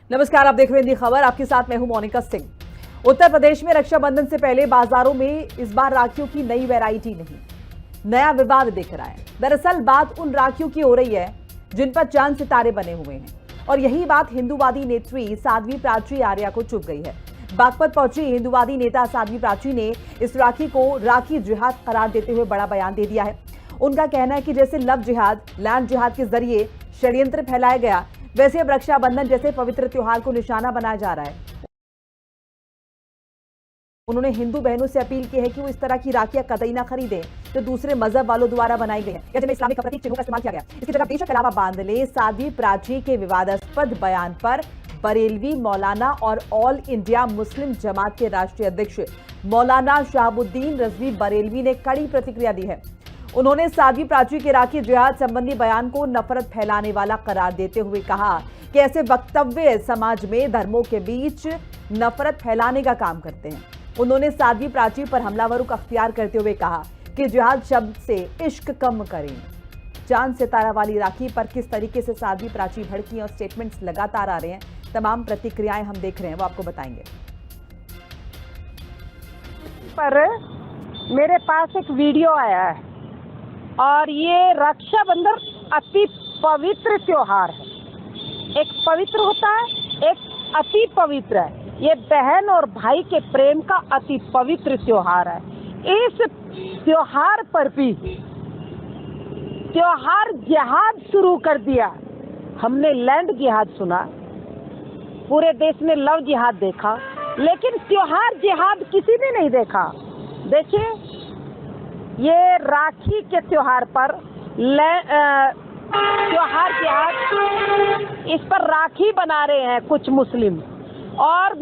नमस्कार, आप देख रहे हैं हिंदी खबर। आपके साथ मैं हूं मोनिका सिंह। उत्तर प्रदेश में रक्षाबंधन से पहले बाजारों में इस बार राखियों की नई वैरायटी नहीं, नया विवाद दिख रहा है। दरअसल बात उन राखियों की हो रही है जिन पर चांद सितारे बने हुए हैं, और यही बात हिंदूवादी नेत्री साध्वी प्राची आर्या को चुभ गई है। बागपत पहुंची हिंदूवादी नेता साध्वी प्राची ने इस राखी को राखी जिहाद करार देते हुए बड़ा बयान दे दिया है। उनका कहना है कि जैसे लव जिहाद, लैंड जिहाद के जरिए षड्यंत्र फैलाया गया, वैसे अब रक्षाबंधन जैसे पवित्र त्योहार को निशाना बनाया जा रहा है। उन्होंने हिंदू बहनों से अपील की है कि वो इस तरह की राखियां कतई ना खरीदें जो दूसरे मजहब वालों द्वारा बनाई गई हैं या जिनमें इस्लामिक प्रतीक चिन्हों का इस्तेमाल किया गया। इसकी जगह बेशक अलावा बांध ले। साध्वी प्राची के विवादास्पद बयान पर बरेलवी मौलाना और ऑल इंडिया मुस्लिम जमात के राष्ट्रीय अध्यक्ष मौलाना शहाबुद्दीन रजवी बरेलवी ने कड़ी प्रतिक्रिया दी है। उन्होंने साध्वी प्राची के राखी जिहाद संबंधी बयान को नफरत फैलाने वाला करार देते हुए कहा कि ऐसे वक्तव्य समाज में धर्मों के बीच नफरत फैलाने का काम करते हैं। उन्होंने साध्वी प्राची पर हमलावरों का अख्तियार करते हुए कहा कि जिहाद शब्द से इश्क कम करें। चांद सितारा वाली राखी पर किस तरीके से साध्वी प्राची भड़की और स्टेटमेंट्स लगातार आ रहे हैं, तमाम प्रतिक्रियाएं हम देख रहे हैं, वो आपको बताएंगे। पर मेरे पास एक वीडियो आया है और ये रक्षाबंधन अति पवित्र त्योहार है। एक पवित्र होता है, एक अति पवित्र है। ये बहन और भाई के प्रेम का अति पवित्र त्योहार है। इस त्योहार पर भी त्योहार जिहाद शुरू कर दिया। हमने लैंड जिहाद सुना, पूरे देश ने लव जिहाद देखा, लेकिन त्योहार जिहाद किसी ने नहीं देखा। देखिए, ये राखी के त्योहार पर त्योहार जिहाद, इस पर राखी बना रहे हैं कुछ मुस्लिम, और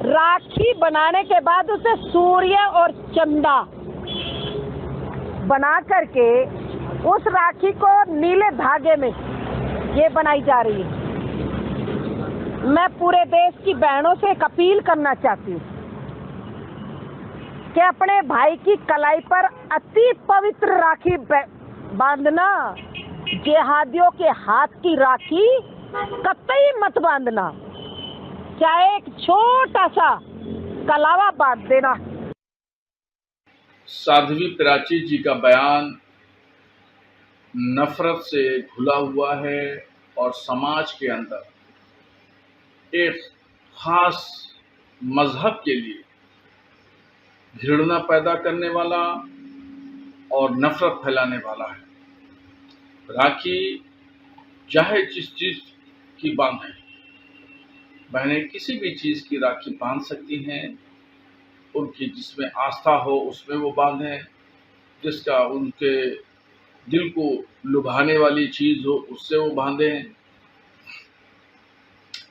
राखी बनाने के बाद उसे सूर्य और चंदा बना करके उस राखी को नीले धागे में ये बनाई जा रही है। मैं पूरे देश की बहनों से एक अपील करना चाहती हूँ कि अपने भाई की कलाई पर अति पवित्र राखी बांधना, जिहादियों के हाथ की राखी कतई मत बांधना, चाहे एक छोटा सा कलावा बांध देना। साध्वी प्राची जी का बयान नफरत से घुला हुआ है और समाज के अंदर एक खास मजहब के लिए घृणा पैदा करने वाला और नफरत फैलाने वाला है। राखी चाहे जिस चीज़ की बांधें, बहनें किसी भी चीज़ की राखी बांध सकती हैं। उनकी जिसमें आस्था हो उसमें वो बांधें, जिसका उनके दिल को लुभाने वाली चीज़ हो उससे वो बांधें।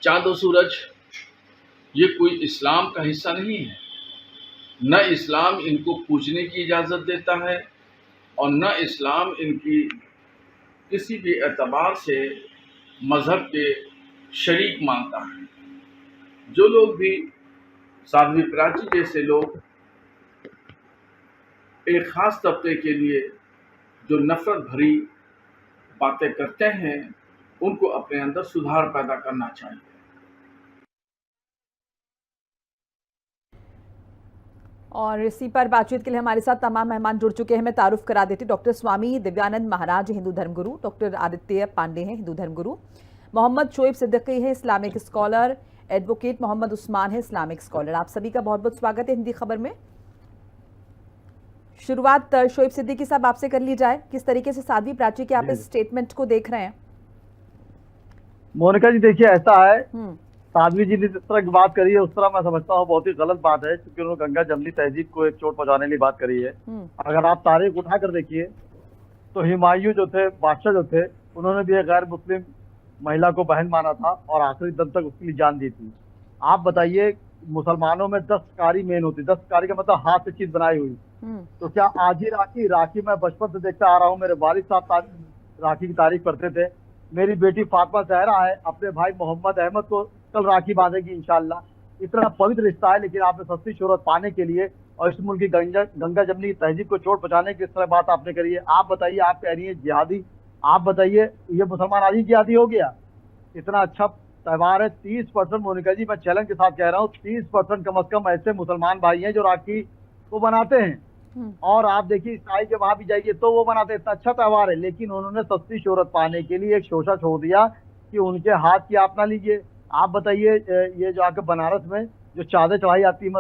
चाँद और सूरज ये कोई इस्लाम का हिस्सा नहीं है। न इस्लाम इनको पूजने की इजाज़त देता है और न इस्लाम इनकी किसी भी एतबार से मज़हब के शरीक मानता है। जो लोग भी साध्वी प्राची जैसे लोग एक ख़ास तबके के लिए जो नफ़रत भरी बातें करते हैं, उनको अपने अंदर सुधार पैदा करना चाहिए। और इसी पर बातचीत के लिए हमारे साथ तमाम मेहमान जुड़ चुके हैं। मैं तारुफ करा देती। डॉक्टर स्वामी दिव्यानंद महाराज हिंदू धर्मगुरु, डॉक्टर आदित्य पांडे हैं हिंदू धर्मगुरु, मोहम्मद शोएब सिद्दीकी है Islamic scholar, advocate Mohammad Usman है इस्लामिक स्कॉलर। आप सभी का बहुत बहुत स्वागत है हिंदी खबर में। शुरुआत शोएब सिद्दीकी साहब आपसे कर ली जाए। किस तरीके से साध्वी प्राची के आप इस स्टेटमेंट को देख रहे हैं? मोनिका जी, देखिए ऐसा है, साध्वी जी ने जिस तरह की बात करी है उस तरह मैं समझता हूँ बहुत ही गलत बात है, क्योंकि उन्होंने गंगा जमनी तहजीब को एक चोट पहुंचाने की बात करी है। अगर आप तारीख उठा कर देखिए तो हुमायूं जो थे, बादशाह जो थे, उन्होंने भी एक गैर मुस्लिम महिला को बहन माना था और आखिरी दम तक उसके लिए जान दी थी। आप बताइए, मुसलमानों में 10 कारी मेन होती, 10 कारी का मतलब हाथ से चीज बनाई हुई। तो क्या आज ही राखी मैं बचपन से देखता आ रहा हूँ, मेरे वालिद साहब राखी की तारीफ करते थे। मेरी बेटी फातिमा ज़हरा है, अपने भाई मोहम्मद अहमद को कल राखी बांधेगी इंशाल्लाह। इतना पवित्र रिश्ता है, लेकिन आपने सस्ती शोहरत पाने के लिए और इस मुल्क की गंगा जमनी की तहजीब को चोट पहुंचाने की इस तरह बात आपने करी है। आप बताइए, आप कह रही है जिहादी, आप बताइए ये मुसलमान आज ही जिहादी हो गया? इतना अच्छा त्यौहार है। 30% मोनिका जी, मैं चैलेंज के साथ कह रहा हूँ, 30% कम से कम ऐसे मुसलमान भाई हैं जो राखी को बनाते हैं। और आप देखिए ईसाई के वहां भी जाइए तो वो बनाते हैं। इतना अच्छा त्यौहार है, लेकिन उन्होंने सस्ती शोहरत पाने के लिए एक शोषा छोड़ दिया कि उनके हाथ की आप ना लीजिए। आप बताइए, ये जो आके बनारस में जो चादर चढ़ाई आती है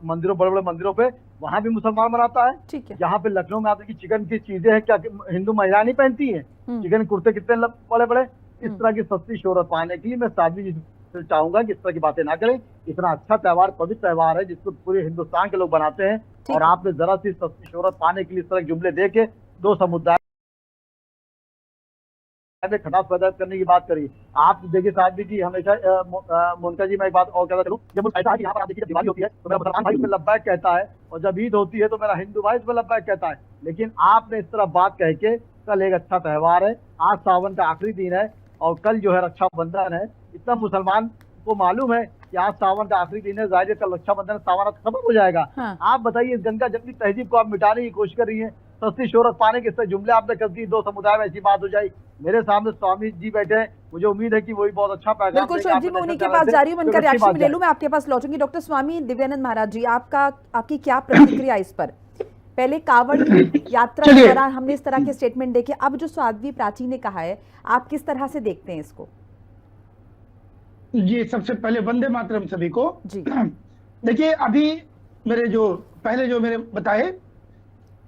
मंदिरों, बड़े बड़े मंदिरों पे, वहां भी मुसलमान बनाता है। ठीक है। यहाँ पे लखनऊ में आप देखिए चिकन की चीजें हैं, क्या हिंदू महिला नहीं पहनती है चिकन कुर्ते कितने बड़े बड़े। इस तरह की सस्ती शोहरत पाने के लिए मैं साध्वी जी से चाहूंगा कि इस तरह की बातें ना करें। इतना अच्छा त्यौहार, पवित्र त्यौहार है जिसको पूरे हिंदुस्तान के लोग बनाते हैं, और आपने जरा सी सस्ती शोहरत पाने के लिए इस तरह के जुमले दे के दो समुदाय में खटास पैदा करने की बात करी। आप देखिए साध्वी जी, हमेशा मोनिका जी, मैं एक बात और कहता चलूं, जब ऐसा है कि यहाँ पर आप देखिए दिवाली होती है तो मेरा मुसलमान भाई उसमें लब्बैक कहता है, और जब ईद होती है तो मेरा हिंदू भाई उसमें लब्बैक कहता है। लेकिन आपने इस तरह बात कह के, कल एक अच्छा त्यौहार है, आज सावन का आखिरी दिन है और कल जो है रक्षाबंधन है। इतना मुसलमान को मालूम है कि आज सावन का आखिरी दिन है, जाहिर कल रक्षाबंधन, सावन खत्म हो जाएगा। आप बताइए, इस गंगा जमनी तहजीब को आप मिटाने की कोशिश कर रही है, सस्ती शोहरत पाने के जुमले आपने कर दी, दो समुदाय में ऐसी बात हो जाए। मेरे सामने स्वामी जी बैठे हैं, मुझे उम्मीद है कि वही बहुत अच्छा पैगाम। बिल्कुल शोभ जी, मैं उन्हीं के पास जा रही हूँ, उनका रिएक्शन ले लूं, मैं आपके पास लौटूंगी। डॉक्टर स्वामी दिव्यानंद महाराज जी, आपकी क्या प्रतिक्रिया इस पर? पहले कांवड़ यात्रा के दौरान हमने इस तरह के स्टेटमेंट देखे, अब जो साध्वी प्राची ने कहा है, आप किस तरह से देखते हैं इसको? जी, सबसे पहले वंदे मातरम सभी को जी। देखिए, अभी मेरे जो मेरे बताए,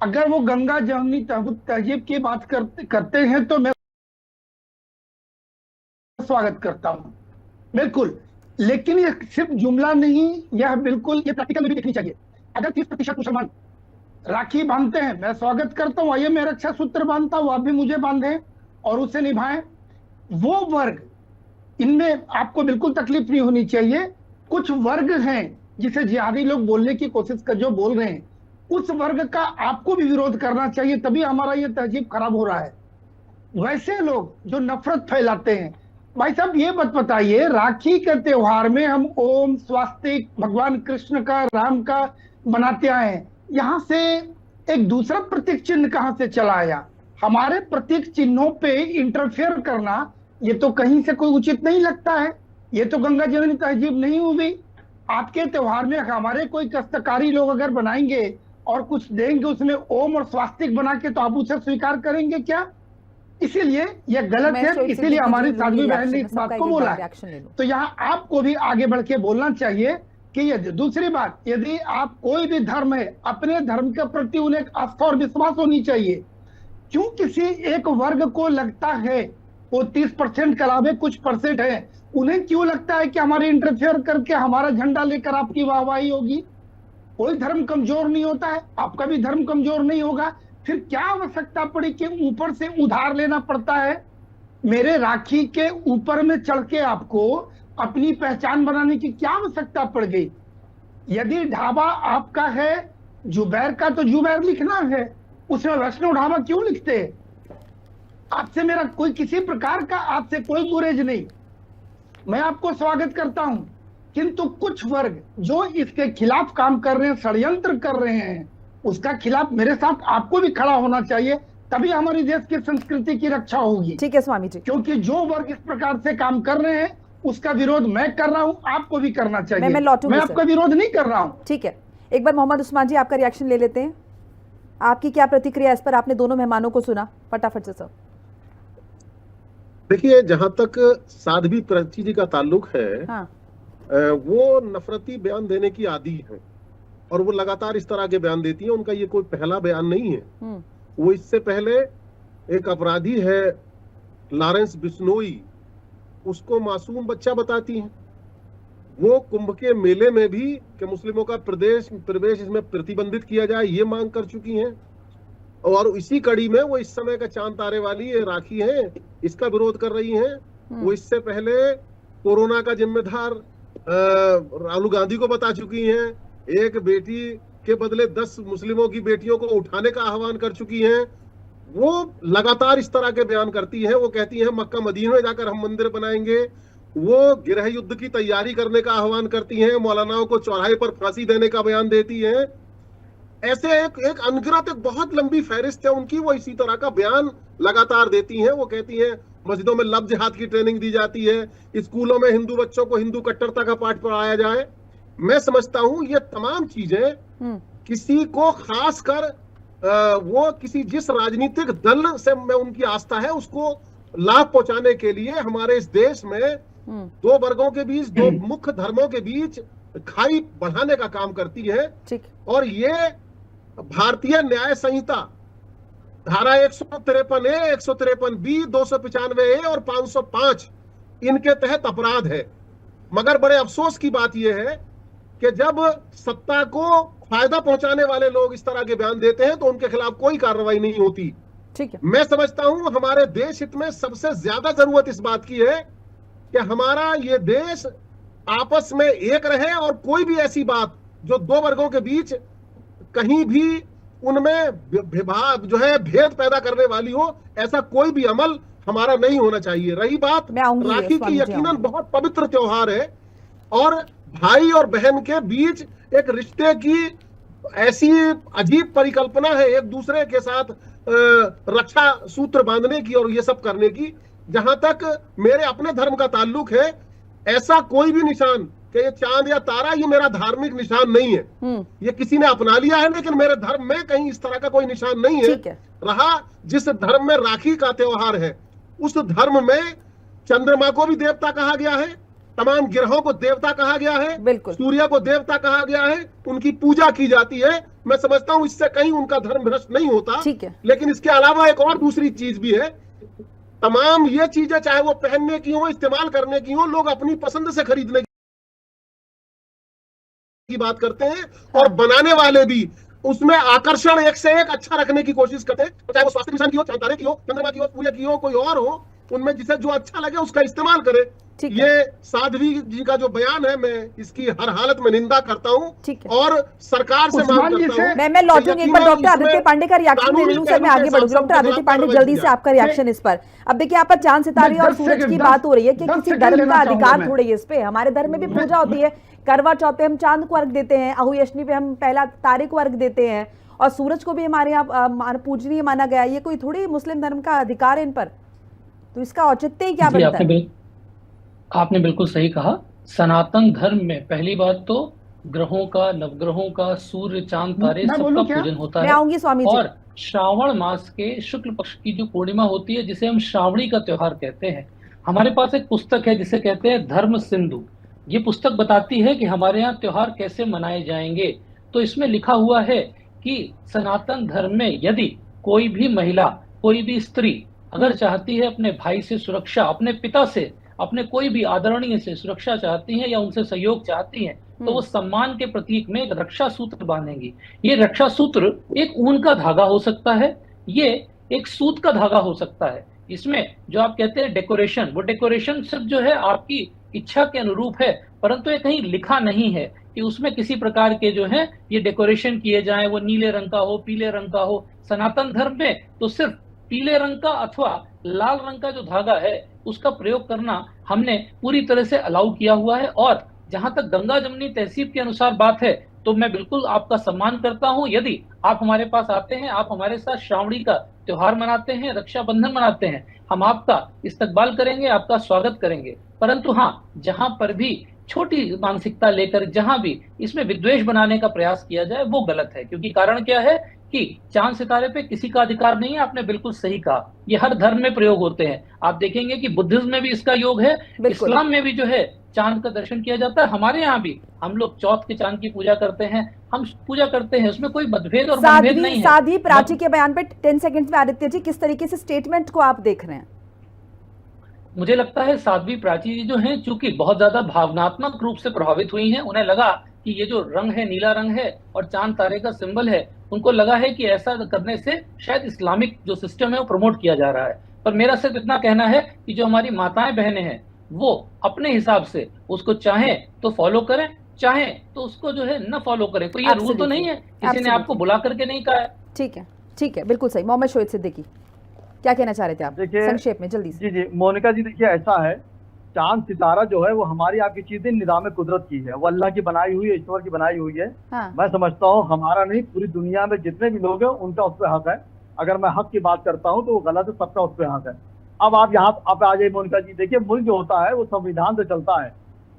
अगर वो गंगा जमुनी तहजीब की बात करते हैं तो मैं स्वागत करता हूं, बिल्कुल। लेकिन ये सिर्फ जुमला नहीं, यह बिल्कुल ये प्रैक्टिकल में भी देखनी चाहिए। अगर 30% मुसलमान राखी बांधते हैं, मैं स्वागत करता हूँ, आइए मैं रक्षा सूत्र बांधता हूँ, आप भी मुझे बांधें और उसे निभाएं। वो वर्ग, इनमें आपको बिल्कुल तकलीफ नहीं होनी चाहिए। कुछ वर्ग हैं जिसे जिहादी लोग बोलने की कोशिश कर, जो बोल रहे हैं, उस वर्ग का आपको भी विरोध करना चाहिए, तभी हमारा ये तहजीब खराब हो रहा है। वैसे लोग जो नफरत फैलाते हैं, भाई साहब ये मत बताइए, राखी के त्योहार में हम ओम स्वास्तिक भगवान कृष्ण का, राम का बनाते आए हैं, यहाँ से एक दूसरा प्रतीक चिन्ह कहां से चला आया? हमारे प्रतीक चिन्हों पे इंटरफेयर करना, ये तो कहीं से कोई उचित नहीं लगता है। ये तो गंगा जमुनी तहजीब नहीं हुई। आपके त्योहार में हमारे कोई कष्टकारी लोग अगर बनाएंगे और कुछ देंगे उसमें ओम और स्वास्तिक बना के, तो आप उसे स्वीकार करेंगे क्या? इसीलिए यह गलत है, इसीलिए हमारी साध्वी बहन ने इस बात को बोला है। तो यहाँ आपको भी आगे बढ़ के बोलना चाहिए कि ये दूसरी बात, यदि आप कोई भी धर्म है, अपने धर्म के प्रति उन्हें आस्था और विश्वास होनी चाहिए। क्यों किसी एक वर्ग को लगता है, वो 30% के अलावे कुछ परसेंट है, उन्हें क्यों लगता है कि हमारे इंटरफेयर करके हमारा झंडा लेकर आपकी वाहवाही होगी? कोई धर्म कमजोर नहीं होता है, आपका भी धर्म कमजोर नहीं होगा। फिर क्या आवश्यकता पड़ी कि ऊपर से उधार लेना पड़ता है? मेरे राखी के ऊपर में चढ़ के आपको अपनी पहचान बनाने की क्या आवश्यकता पड़ गई? यदि ढाबा आपका है जुबैर का, तो जुबैर लिखना है, उसमें वैष्णव ढाबा क्यों लिखते हैं? आपसे मेरा कोई किसी प्रकार का आपसे कोई गुरेज नहीं, मैं आपको स्वागत करता हूं। किंतु कुछ वर्ग जो इसके खिलाफ काम कर रहे हैं, षड्यंत्र कर रहे हैं, उसका खिलाफ मेरे साथ आपको भी खड़ा होना चाहिए, तभी हमारी देश की संस्कृति की रक्षा होगी। ठीक है स्वामी जी। क्योंकि जो वर्ग इस प्रकार से काम कर रहे हैं उसका विरोध मैं कर रहा हूं, आपको भी करना चाहिए। मैं आपका विरोध नहीं कर रहा हूं। ठीक है, एक बार मोहम्मद उस्मान जी आपका रिएक्शन ले लेते हैं, आपकी क्या प्रतिक्रिया इस पर? आपने दोनों मेहमानों को सुना, फटाफट से सर। देखिए, जहां तक साध्वी प्राची जी का ताल्लुक है, हाँ। वो नफरती बयान देने की आदी है और वो लगातार इस तरह के बयान देती है। उनका ये कोई पहला बयान नहीं है। वो इससे पहले एक अपराधी है लॉरेंस बिश्नोई, उसको मासूम बच्चा बताती हैं। वो कुंभ के मेले में भी कि मुस्लिमों का प्रवेश इसमें प्रतिबंधित किया जाए, ये मांग कर चुकी हैं। और इसी कड़ी में वो इस समय का चांद तारे वाली ये राखी है, इसका विरोध कर रही हैं। वो इससे पहले कोरोना का जिम्मेदार राहुल गांधी को बता चुकी हैं। एक बेटी के बदले 10 मुस्लिमों की बेटियों को उठाने का आह्वान कर चुकी हैं। वो लगातार इस तरह के बयान करती हैं। वो कहती हैं मक्का मदीना में जाकर हम मंदिर बनाएंगे। वो गृह युद्ध की तैयारी करने का आह्वान करती हैं। मौलानाओं को चौराहे पर फांसी देने का बयान देती हैं। ऐसे एक अनगिनत, एक बहुत लंबी फहरिस्त है उनकी। वो इसी तरह का बयान लगातार देती हैं। वो कहती हैं मस्जिदों में लव जिहाद की ट्रेनिंग दी जाती है, स्कूलों में हिंदू बच्चों को हिंदू कट्टरता का पाठ पढ़ाया जाए। मैं समझता हूं ये तमाम चीजें किसी को खास कर वो किसी जिस राजनीतिक दल से में उनकी आस्था है उसको लाभ पहुंचाने के लिए हमारे इस देश में दो वर्गों के बीच, दो मुख्य धर्मों के बीच खाई बढ़ाने का काम करती है। और ये भारतीय न्याय संहिता धारा 153A, 153B, 295A और 505 इनके तहत अपराध है। मगर बड़े अफसोस की बात यह है कि जब सत्ता को फायदा पहुंचाने वाले लोग इस तरह के बयान देते हैं तो उनके खिलाफ कोई कार्रवाई नहीं होती। ठीक है। मैं समझता हूं हमारे देश हित में सबसे ज्यादा जरूरत इस बात की है कि हमारा ये देश आपस में एक रहे और कोई भी ऐसी बात जो दो वर्गों के बीच कहीं भी उनमें विभाग जो है भेद पैदा करने वाली हो, ऐसा कोई भी अमल हमारा नहीं होना चाहिए। रही बात राखी की, यकीनन बहुत पवित्र त्योहार है और भाई और बहन के बीच एक रिश्ते की ऐसी अजीब परिकल्पना है एक दूसरे के साथ रक्षा सूत्र बांधने की और ये सब करने की। जहां तक मेरे अपने धर्म का ताल्लुक है, ऐसा कोई भी निशान कि ये चांद या तारा ये मेरा धार्मिक निशान नहीं है, ये किसी ने अपना लिया है, लेकिन मेरे धर्म में कहीं इस तरह का कोई निशान नहीं है। रहा जिस धर्म में राखी का त्योहार है, उस धर्म में चंद्रमा को भी देवता कहा गया है, तमाम ग्रहों को देवता कहा गया है, सूर्य को देवता कहा गया है, उनकी पूजा की जाती है। मैं समझता हूं इससे कहीं उनका धर्म भ्रष्ट नहीं होता। लेकिन इसके अलावा एक और दूसरी चीज भी है, तमाम ये चीजें चाहे वो पहनने की हो, इस्तेमाल करने की हो, लोग अपनी पसंद से खरीदने की बात करते हैं और बनाने वाले भी उसमें आकर्षण एक से एक अच्छा रखने की कोशिश करते हैं, चाहे वो स्वास्थ्य निशान की हो, चाहे तारे की हो, चंद्रमा की हो, सूर्य की हो, कोई और हो, उनमें जिसे जो अच्छा लगे उसका इस्तेमाल करे। ये साध्वी जी का जो बयान है, मैं इसकी हर हालत में निंदा करता हूं और सरकार से मांग करता हूं। मैं लौटूंगी एक बार डॉक्टर आदित्य पांडे का रिएक्शन ले लूं। सर मैं आगे बढ़ूंगी। डॉक्टर आदित्य पांडे जल्दी से आपका रिएक्शन इस पर। अब देखिए यहाँ पर चांद सितारे और सूरज की बात हो रही है कि किसी धर्म का अधिकार थोड़ी है इस पे। हमारे धर्म में भी पूजा होती है, करवा चौथ पे हम चांद को अर्घ देते हैं, अहुयष्टमी पे हम पहला तारे को अर्घ देते हैं और सूरज को भी हमारे यहाँ पूजनीय माना गया। ये कोई थोड़ी मुस्लिम धर्म का अधिकार है इन पर, तो इसका औचित्य ही क्या बनता है? आपने बिल्कुल सही कहा। सनातन धर्म में पहली बात तो ग्रहों का, नवग्रहों का, सूर्य, चांद, तारे सबका पूजन होता है। आऊंगी स्वामी जी। और श्रावण मास के शुक्ल पक्ष की जो पूर्णिमा होती है, जिसे हम श्रावणी का त्योहार कहते हैं, हमारे पास एक पुस्तक है जिसे कहते हैं धर्म सिंधु। ये पुस्तक बताती है कि हमारे यहाँ त्योहार कैसे मनाए जाएंगे। तो इसमें लिखा हुआ है कि सनातन धर्म में यदि कोई भी महिला, कोई भी स्त्री अगर चाहती है अपने भाई से सुरक्षा, अपने पिता से, अपने कोई भी आदरणीय से सुरक्षा चाहती है या उनसे सहयोग चाहती हैं, तो वो सम्मान के प्रतीक में एक रक्षा सूत्र बांधेंगी। ये रक्षा सूत्र एक ऊन का धागा हो सकता है, ये एक सूत का धागा हो सकता है। इसमें जो आप कहते हैं डेकोरेशन, वो डेकोरेशन सिर्फ जो है आपकी इच्छा के अनुरूप है, परंतु ये कहीं लिखा नहीं है कि उसमें किसी प्रकार के जो है ये डेकोरेशन किए जाएं, वो नीले रंग का हो, पीले रंग का हो। सनातन धर्म में तो सिर्फ पीले रंग का अथवा लाल रंग का जो धागा है उसका प्रयोग करना हमने पूरी तरह से अलाउ किया हुआ है। और जहां तक गंगा जमुनी तहसीब के अनुसार बात है, तो मैं बिल्कुल आपका सम्मान करता हूं। यदि आप हमारे पास आते हैं, आप हमारे साथ श्रावणी का त्योहार मनाते हैं, रक्षाबंधन मनाते हैं, हम आपका इस्तकबाल करेंगे, आपका स्वागत करेंगे। परंतु हाँ, जहां पर भी छोटी मानसिकता लेकर जहां भी इसमें विद्वेष बनाने का प्रयास किया जाए वो गलत है। क्योंकि कारण क्या है कि चांद सितारे पे किसी का अधिकार नहीं है। आपने बिल्कुल सही कहा, ये हर धर्म में प्रयोग होते हैं। आप देखेंगे कि बुद्धिज्म में भी इसका योग है, इस्लाम में भी जो है चांद का दर्शन किया जाता है। हमारे यहाँ भी हम लोग चौथ के चांद की पूजा करते हैं, हम पूजा करते हैं, उसमें कोई मतभेद और मतभेद नहीं है। साध्वी प्राची के बयान पे 10 सेकंड में आदित्य जी किस तरीके से स्टेटमेंट को आप देख रहे हैं? मुझे लगता है साध्वी प्राची जी जो हैं, चूंकि बहुत ज्यादा भावनात्मक रूप से प्रभावित हुई हैं, उन्हें लगा कि ये जो रंग है, नीला रंग है और चांद तारे का सिंबल है, उनको लगा है कि ऐसा करने से शायद इस्लामिक जो सिस्टम है वो प्रमोट किया जा रहा है। पर मेरा सिर्फ इतना कहना है कि जो हमारी माताएं बहनें हैं वो अपने हिसाब से उसको चाहें तो फॉलो करें, चाहें तो उसको जो है न फॉलो करें। कोई ये रूल तो नहीं है, किसी ने आपको बुला करके नहीं कहा है। ठीक है, ठीक है, बिल्कुल सही। मोहम्मद शोएब सिद्दीकी क्या कहना चाह रहे थे आप? देखिए संक्षेप में जल्दी से। जी मोनिका जी, देखिए ऐसा है, चांद सितारा जो है वो हमारी आपकी चीजें निज़ाम कुदरत की है, वो अल्लाह की बनाई हुई है, ईश्वर की बनाई हुई है। मैं समझता हूँ हमारा नहीं, पूरी दुनिया में जितने भी लोग हैं उनका उस पर हक है। अगर मैं हक की बात करता हूँ तो वो गलत है, सबका उस पर हक है। अब आप यहाँ आप आ जाइए मोनिका जी, देखिए मुल्क जो होता है वो संविधान से चलता है।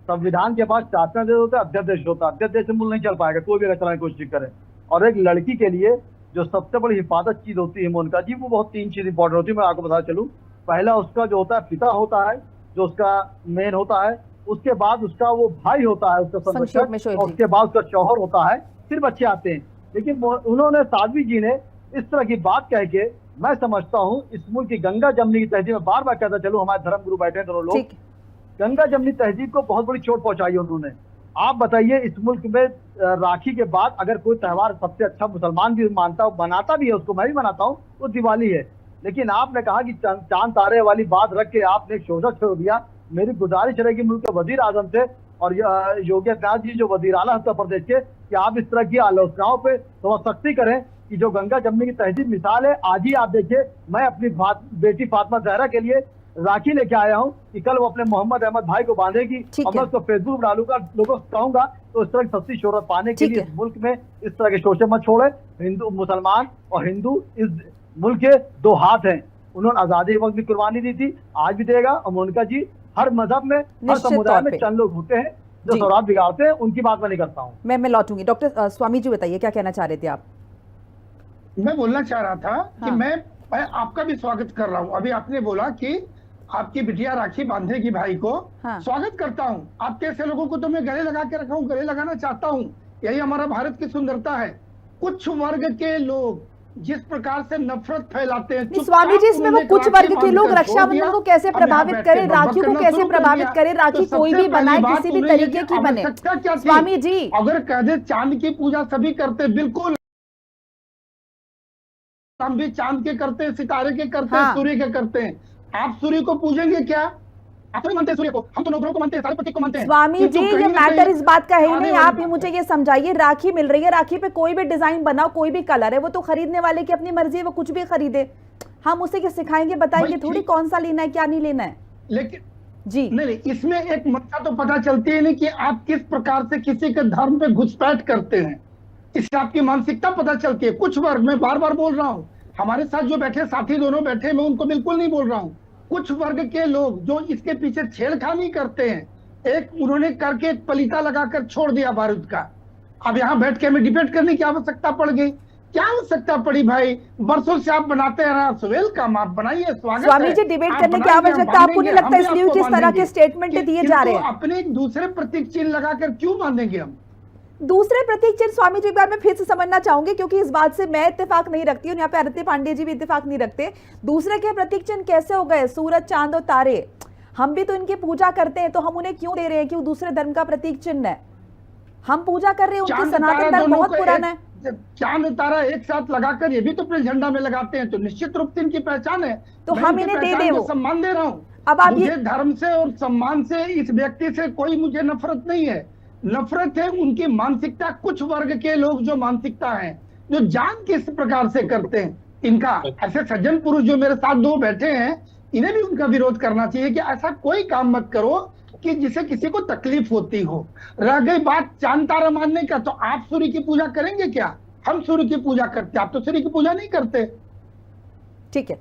संविधान के पास शासनादेश होता है, अध्यादेश होता है। अध्यादेश से मुल्क नहीं चल पाएगा, कोई भी अगर चलाने की कोशिश करे। और एक लड़की के लिए जो सबसे बड़ी हिफाजत चीज होती है मोनिका जी, वो बहुत 3 चीज इंपॉर्टेंट होती है, मैं आपको बता चलूं। पहला उसका जो होता है पिता होता है, जो उसका मेन होता है। उसके बाद उसका वो भाई होता है, उसका संरक्षक, और उसके बाद उसका शौहर होता है, फिर बच्चे आते हैं। लेकिन उन्होंने, साध्वी जी ने इस तरह की बात कह के, मैं समझता हूँ इस मुल्क की गंगा जमनी की तहजीब में, बार बार कहता चलूं, हमारे धर्म गुरु बैठे हैं दोनों लोग, गंगा जमनी तहजीब को बहुत बड़ी चोट पहुंचाई उन्होंने। आप बताइए, इस मुल्क में राखी के बाद अगर कोई त्योहार सबसे अच्छा मुसलमान भी मानता बनाता भी है, उसको मैं भी मनाता हूँ, वो दिवाली है। लेकिन आपने कहा कि चांद तारे वाली बात रख के आपने शोषा छोड़ दिया। मेरी गुजारिश रहेगी मुल्क के वजीर आजम से और योगी आदित्यनाथ जी जो वजीर आला उत्तर प्रदेश के, कि आप इस तरह की आलोचनाओं पे थोड़ा सख्ती करें कि जो गंगा जमनी की तहजीब मिसाल है। आज ही आप देखिए, मैं अपनी बेटी फातिमा जहरा के लिए राखी लेके आया हूँ कि कल वो अपने मोहम्मद अहमद भाई को बांधेगी और मैं उसको फेसबुक डालूंगा, लोगों को कहूंगा। तो इस तरह की सस्ती शोहरत पाने के लिए मुल्क में इस तरह के शोषण मत छोड़े। हिंदू, मुसलमान और हिंदू इस मुल्क के 2 हाथ हैं। उन्होंने आजादी वक्त भी कुर्बानी दी थी, आज भी देगा। और मोनिका जी, हर मजहब में, हर समुदाय में चंद लोग होते हैं जो सौराब बिगाड़ते हैं, उनकी बात मैं नहीं करता हूँ। मैं लौटूंगी। डॉक्टर स्वामी जी बताइए, क्या कहना चाह रहे थे आप? मैं बोलना चाह रहा था कि मैं आपका भी स्वागत कर रहा हूँ। अभी आपने बोला कि आपकी बिटिया राखी बांधेगी भाई को, स्वागत करता हूँ। आपके ऐसे लोगों को तो मैं गले लगा के रखा हूँ, गले लगाना चाहता हूँ। यही हमारा भारत की सुंदरता है। कुछ वर्ग के लोग जिस प्रकार से नफरत फैलाते हैं, स्वामी जी, इसमें वो कुछ वर्ग के लोग रक्षाबंधन को कैसे प्रभावित करें, राखी को कैसे प्रभावित करें? राखी कोई भी बनाए, किसी भी तरीके की बने। स्वामी जी, अगर कह दे चांद की पूजा सभी करते, बिल्कुल हम भी चांद के करते हैं, सितारे के करते हैं, सूर्य के करते हैं। आप सूर्य को पूजेंगे क्या? आप नहीं मानते सूर्य को, हम तो नौकरों को मानते हैं, सारे प्रतीक को मानते हैं। स्वामी जी, ये मैटर इस बात का है ही नहीं। आप ही मुझे ये समझाइए, राखी मिल रही है, राखी पे कोई भी डिजाइन बनाओ, कोई भी कलर है, वो तो खरीदने वाले की अपनी मर्जी है, वो कुछ भी खरीदे। हम उसे क्या सिखाएंगे, बताएंगे थोड़ी कौन सा लेना है, क्या नहीं लेना है। लेकिन जी नहीं, इसमें एक मसला तो पता चलती है नहीं कि आप किस प्रकार से किसी के धर्म पे घुसपैठ करते हैं। इससे आपकी मानसिकता पता चलती है। कुछ वर्ग, मैं बार बार बोल रहा हूँ, हमारे साथ जो बैठे साथी दोनों बैठे, मैं उनको बिल्कुल नहीं बोल रहा हूँ। कुछ वर्ग के लोग जो इसके पीछे छेड़खानी करते हैं, एक उन्होंने करके एक पलीता लगाकर छोड़ दिया बारूद का। अब यहाँ बैठ के हमें डिबेट करने की आवश्यकता पड़ गई। क्या आवश्यकता पड़ी भाई? बरसों से आप बनाते हैं, वेलकम, आप बनाइए, स्वागत है। स्वामी जी, डिबेट करने की आवश्यकता आपको नहीं लगता, इसलिए किस तरह के स्टेटमेंट दिए जा रहे हैं? अपने दूसरे प्रतीक चिन्ह लगाकर क्यों बांधेंगे हम? दूसरे प्रतीक चिन्ह, स्वामी जी, एक बार मैं फिर से समझना चाहूंगी, क्योंकि इस बात से मैं इत्तेफाक नहीं रखती हूँ, यहाँ पे आदित्य पांडे जी भी इत्तेफाक नहीं रखते। दूसरे के प्रतीक चिन्ह कैसे हो गए? सूरज, चांद और तारे, हम भी तो इनकी पूजा करते हैं, तो हम उन्हें क्यों दे रहे हैं कि वो दूसरे धर्म का प्रतीक चिन्ह है? हम पूजा कर रहे हैं, उनकी सनातन धर्म बहुत पुराना है। चांद तारा एक साथ लगाकर ये भी तो अपने झंडा में लगाते हैं, तो निश्चित रूप से इनकी पहचान है। तो हम इन्हें दे दें, वो सम्मान दे रहा हूँ। अब आप मुझे धर्म से और सम्मान से, इस व्यक्ति से कोई मुझे नफरत नहीं है। नफरत है उनकी मानसिकता, कुछ वर्ग के लोग जो मानसिकता है, जो जान के इस प्रकार से करते हैं। इनका ऐसे सज्जन पुरुष जो मेरे साथ 2 बैठे हैं, इन्हें भी उनका विरोध करना चाहिए कि ऐसा कोई काम मत करो कि जिसे किसी को तकलीफ होती हो। रह गई बात चांद तारा मानने का, तो आप सूर्य की पूजा करेंगे क्या? हम सूर्य की पूजा करते, आप तो सूर्य की पूजा नहीं करते। ठीक है,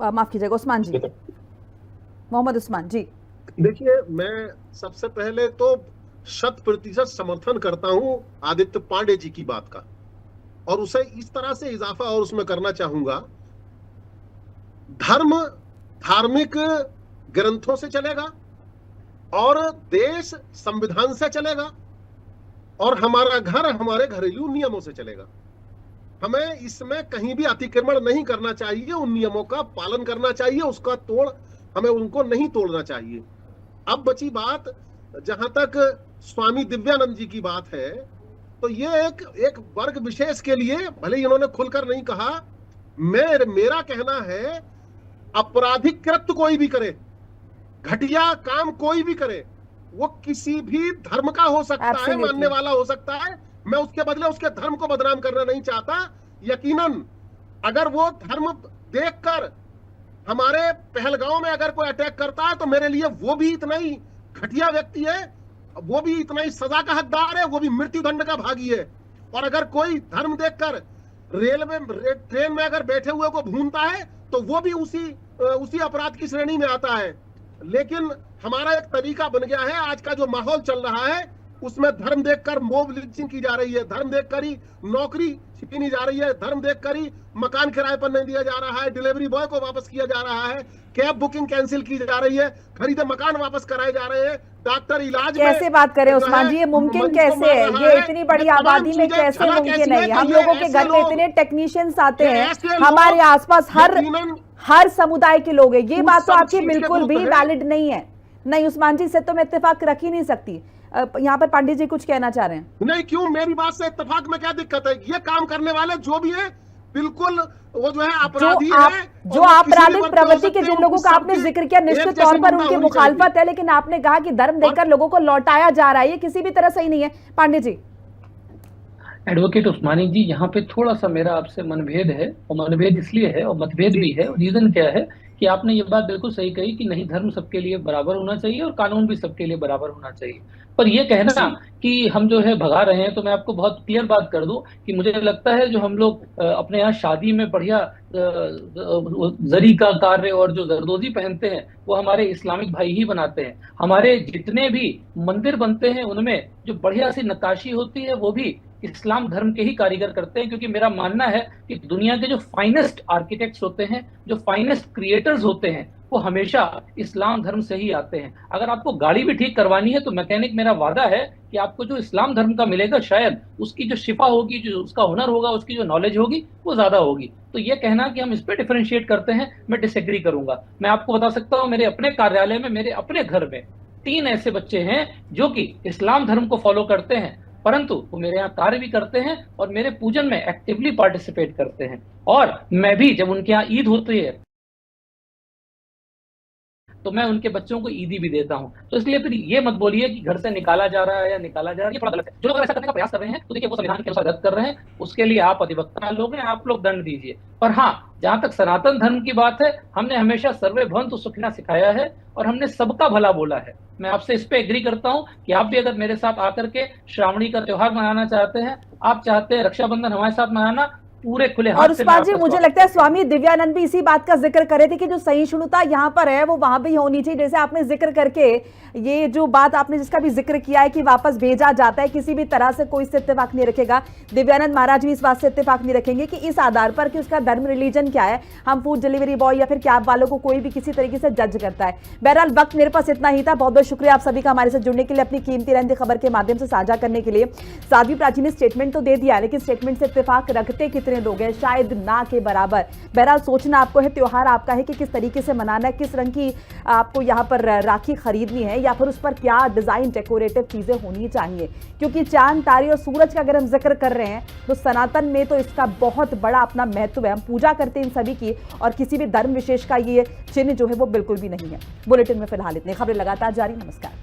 माफ कीजिएगा उस्मान जी, मोहम्मद उस्मान जी। देखिए, मैं सबसे पहले तो 100% समर्थन करता हूं आदित्य पांडे जी की बात का, और उसे इस तरह से इजाफा और उसमें करना चाहूंगा, धर्म धार्मिक ग्रंथों से चलेगा और देश संविधान से चलेगा और हमारा घर हमारे घरेलू नियमों से चलेगा। हमें इसमें कहीं भी अतिक्रमण नहीं करना चाहिए, उन नियमों का पालन करना चाहिए, उसका तोड़ हमें उनको नहीं तोड़ना चाहिए। अब बची बात जहां तक स्वामी दिव्यानंद जी की बात है, तो ये एक वर्ग विशेष के लिए, भले ही इन्होंने खुलकर नहीं कहा, मेरा कहना है आपराधिक कृत्य कोई भी करे, घटिया काम कोई भी करे, वो किसी भी धर्म का हो सकता है, मानने वाला हो सकता है, मैं उसके बदले उसके धर्म को बदनाम करना नहीं चाहता। यकीनन अगर वो धर्म देखकर हमारे पहलगांव में अगर कोई अटैक करता है, तो मेरे लिए वो भी इतना ही घटिया व्यक्ति है, वो भी इतना ही सजा का हकदार है, वो भी मृत्यु दंड का भागी है। और अगर कोई धर्म देखकर रेलवे ट्रेन में अगर बैठे हुए को भूनता है, तो वो भी उसी अपराध की श्रेणी में आता है। लेकिन हमारा एक तरीका बन गया है, आज का जो माहौल चल रहा है उसमें धर्म देखकर मॉब लिंचिंग की जा रही है, धर्म देखकर ही नौकरी छीनी जा रही है, धर्म देखकर ही मकान किराए पर नहीं दिया जा रहा है, डिलीवरी बॉय को वापस किया जा रहा है, कैब बुकिंग कैंसिल की जा रही है, खरीदे मकान वापस कराए जा रहे हैं, डॉक्टर इलाज कैसे बात करें उस्मान जी, ये मुमकिन कैसे है? ये इतनी बड़ी आबादी में कैसे मुमकिन है? हम लोगों के घर में इतने टेक्नीशियंस आते हैं, हमारे आसपास हर समुदाय के लोग हैं। ये बात तो आपकी बिल्कुल भी वैलिड नहीं है। नहीं उस्मान जी, से तो मैं इत्तेफाक रख ही नहीं सकती। यहाँ पर पांडे जी कुछ कहना चाह रहे हैं। नहीं, क्यों, मेरी बात से इत्तेफाक में क्या दिक्कत है? ये काम करने वाले जो भी है बिल्कुल वो जो है अपराधी है। जो आपराधिक प्रवृत्ति के जिन लोगों का आपने जिक्र किया, निश्चित तौर पर उनकी मुखालफत है, लेकिन आपने कहा कि धर्म देखकर लोगों को लौटाया जा रहा है, ये किसी भी तरह सही नहीं है। पांडे जी। एडवोकेट उस्मानी जी, यहाँ पे थोड़ा सा मेरा आपसे मनभेद है, और मनभेद इसलिए है और मतभेद भी है। रीजन क्या है कि आपने ये बात बिल्कुल सही कही कि नहीं, धर्म सबके लिए बराबर होना चाहिए और कानून भी सबके लिए बराबर होना चाहिए। पर ये कहना कि हम जो है भगा रहे हैं, तो मैं आपको बहुत क्लियर बात कर दूं कि मुझे लगता है जो हम लोग अपने यहाँ शादी में बढ़िया जरी का कार्य और जो जरदोजी पहनते हैं वो हमारे इस्लामिक भाई ही बनाते हैं। हमारे जितने भी मंदिर बनते हैं उनमें जो बढ़िया सी नक्काशी होती है वो भी इस्लाम धर्म के ही कारीगर करते हैं, क्योंकि मेरा मानना है कि दुनिया के जो फाइनेस्ट आर्किटेक्ट्स होते हैं, जो फाइनेस्ट क्रिएटर्स होते हैं, वो हमेशा इस्लाम धर्म से ही आते हैं। अगर आपको गाड़ी भी ठीक करवानी है तो मैकेनिक, मेरा वादा है कि आपको जो इस्लाम धर्म का मिलेगा, शायद उसकी जो शिफा होगी, जो उसका हुनर होगा, उसकी जो नॉलेज होगी वो ज्यादा होगी। तो ये कहना कि हम इस पे डिफरेंशिएट करते हैं, मैं डिसएग्री करूंगा। मैं आपको बता सकता हूँ, मेरे अपने कार्यालय में, मेरे अपने घर में 3 ऐसे बच्चे हैं जो कि इस्लाम धर्म को फॉलो करते हैं, परंतु वो मेरे यहाँ कार्य भी करते हैं और मेरे पूजन में एक्टिवली पार्टिसिपेट करते हैं। और मैं भी जब उनके यहाँ ईद होती है तो मैं उनके बच्चों को ईदी भी देता हूं। तो इसलिए फिर ये मत बोलिए कि घर से निकाला जा रहा है या निकाला जा रहा है, ये थोड़ा गलत है। जो लोग ऐसा करने का प्रयास कर रहे हैं तो देखिए वो संविधान के अनुसार गलत कर रहे हैं, उसके लिए आप अधिवक्ता लोग हैं, आप लोग दंड दीजिए। पर हाँ, जहां तक सनातन धर्म की बात है, हमने हमेशा सर्वे भवन्तु सुखिनः सिखाया है और हमने सबका भला बोला है। मैं आपसे इस पे एग्री करता हूं कि आप भी अगर मेरे साथ आकर के श्रावणी का त्योहार मनाना चाहते हैं, आप चाहते हैं रक्षाबंधन हमारे साथ मनाना, पूरे खुले हाथ और उस्मान जी, मुझे लगता है स्वामी दिव्यानंद भी इसी बात का जिक्र करे थे कि जो सहिष्णुता यहाँ पर है वो वहां भी होनी चाहिए। जैसे आपने जिक्र करके ये जो बात आपने जिसका भी जिक्र किया है कि वापस भेजा जाता है, किसी भी तरह से कोई इत्तेफाक नहीं रखेगा। दिव्यानंद महाराज भी इस बात से इत्तेफाक नहीं रखेंगे कि इस आधार पर कि उसका धर्म, रिलीजन क्या है, हम फूड डिलीवरी बॉय या फिर कैब वालों को कोई भी किसी तरीके से जज करता है। बहरहाल वक्त मेरे पास इतना ही था। बहुत बहुत शुक्रिया आप सभी का हमारे साथ जुड़ने के लिए, अपनी कीमती रहती खबर के माध्यम से साझा करने के लिए। साध्वी प्राची ने स्टेटमेंट तो दे दिया, लेकिन स्टेटमेंट से इत्तेफाक रखते कितने लोग हैं? शायद ना के बराबर। बहरहाल सोचना आपको है, त्योहार आपका है कि किस तरीके से मनाना है, किस रंग की आपको यहाँ पर राखी खरीदनी है या फिर उस पर क्या डिजाइन, डेकोरेटिव चीजें होनी चाहिए। क्योंकि चांद, तारे और सूरज का अगर हम जिक्र कर रहे हैं तो सनातन में तो इसका बहुत बड़ा अपना महत्व है। हम पूजा करते हैं इन सभी की, और किसी भी धर्म विशेष का ये चिन्ह जो है वो बिल्कुल भी नहीं है। बुलेटिन में फिलहाल इतने। खबरें लगातार जारी। नमस्कार।